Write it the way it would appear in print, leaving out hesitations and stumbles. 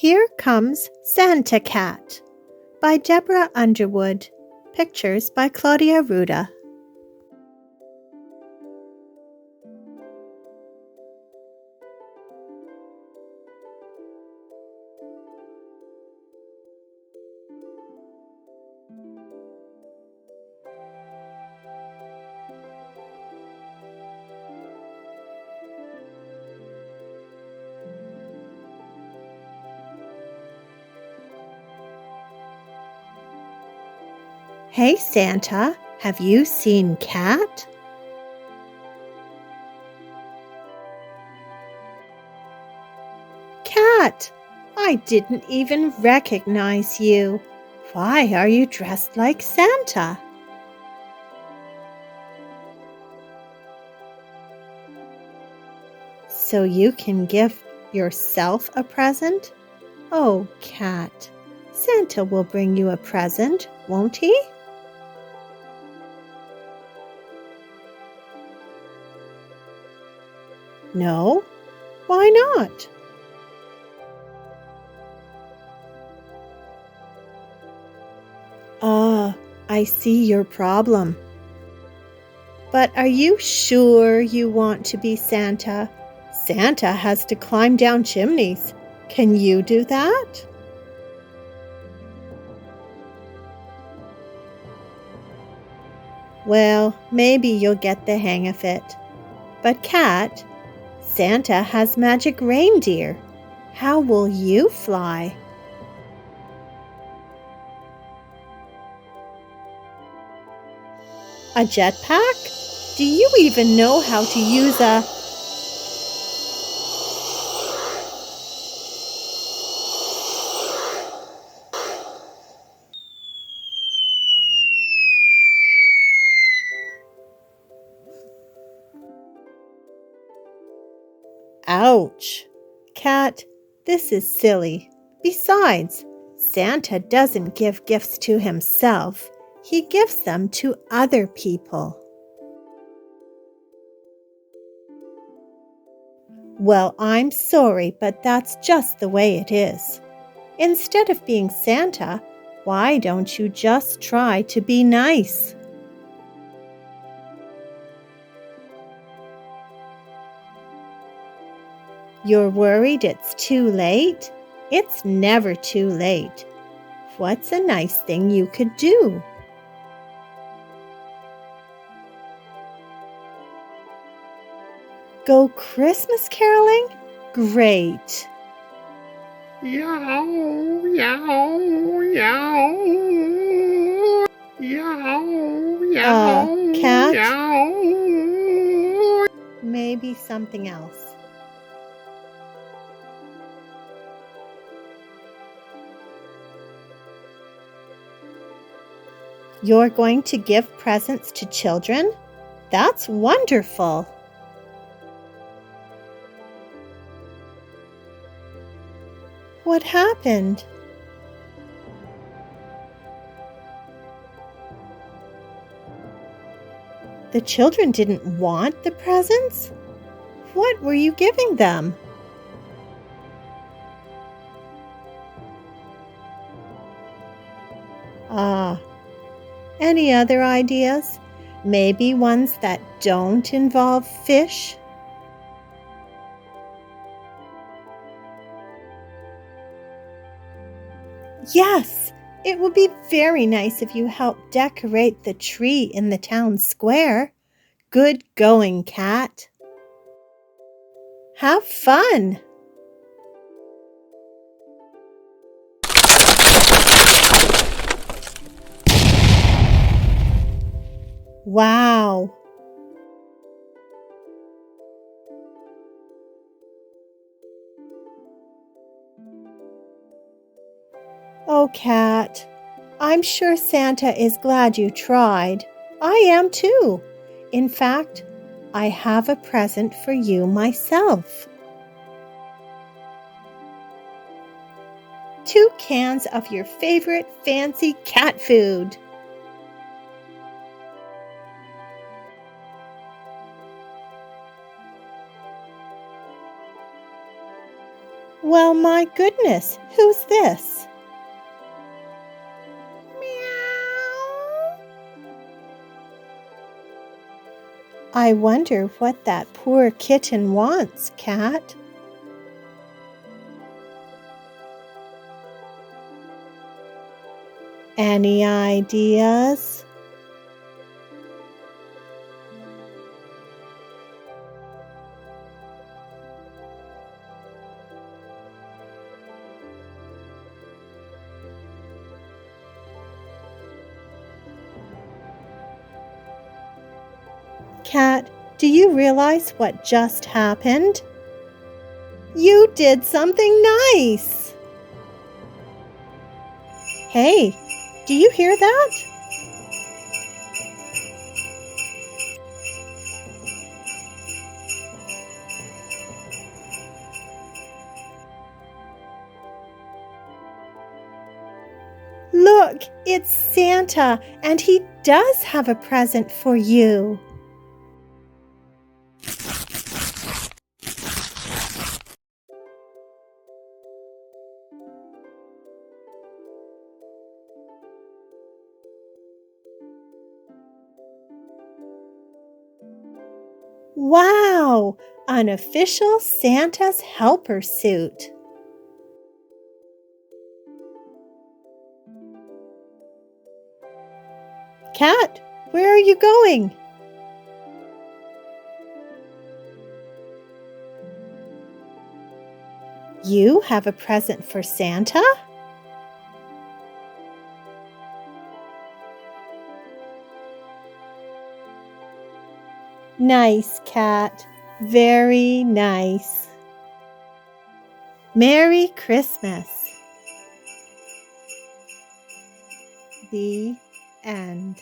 Here Comes Santa Cat by Deborah Underwood. Pictures by Claudia Rueda. Hey Santa, have you seen Cat? Cat, I didn't even recognize you. Why are you dressed like Santa? So you can give yourself a present? Oh, Cat, Santa will bring you a present, won't he? No? Why not? I see your problem. But are you sure you want to be Santa? Santa has to climb down chimneys. Can you do that? Well, maybe you'll get the hang of it. But Cat, Santa has magic reindeer. How will you fly? A jetpack? Do you even know how to use a... Ouch! Cat, this is silly. Besides, Santa doesn't give gifts to himself. He gives them to other people. Well, I'm sorry, but that's just the way it is. Instead of being Santa, why don't you just try to be nice? You're worried it's too late? It's never too late. What's a nice thing you could do? Go Christmas caroling? Great! Yow, yow, yow. Yow, yow, Cat? yow. Maybe something else. You're going to give presents to children? That's wonderful! What happened? The children didn't want the presents? What were you giving them? Any other ideas? Maybe ones that don't involve fish? Yes, it would be very nice if you helped decorate the tree in the town square. Good going, Cat. Have fun! Wow! Oh, Cat, I'm sure Santa is glad you tried. I am too. In fact, I have a present for you myself. 2 cans of your favorite fancy cat food. Well, my goodness, who's this? Meow. I wonder what that poor kitten wants, Cat. Any ideas? Cat, do you realize what just happened? You did something nice! Hey, do you hear that? Look, it's Santa, and he does have a present for you. Wow, an official Santa's helper suit. Cat, where are you going? You have a present for Santa? Nice, Cat. Very nice. Merry Christmas. The end.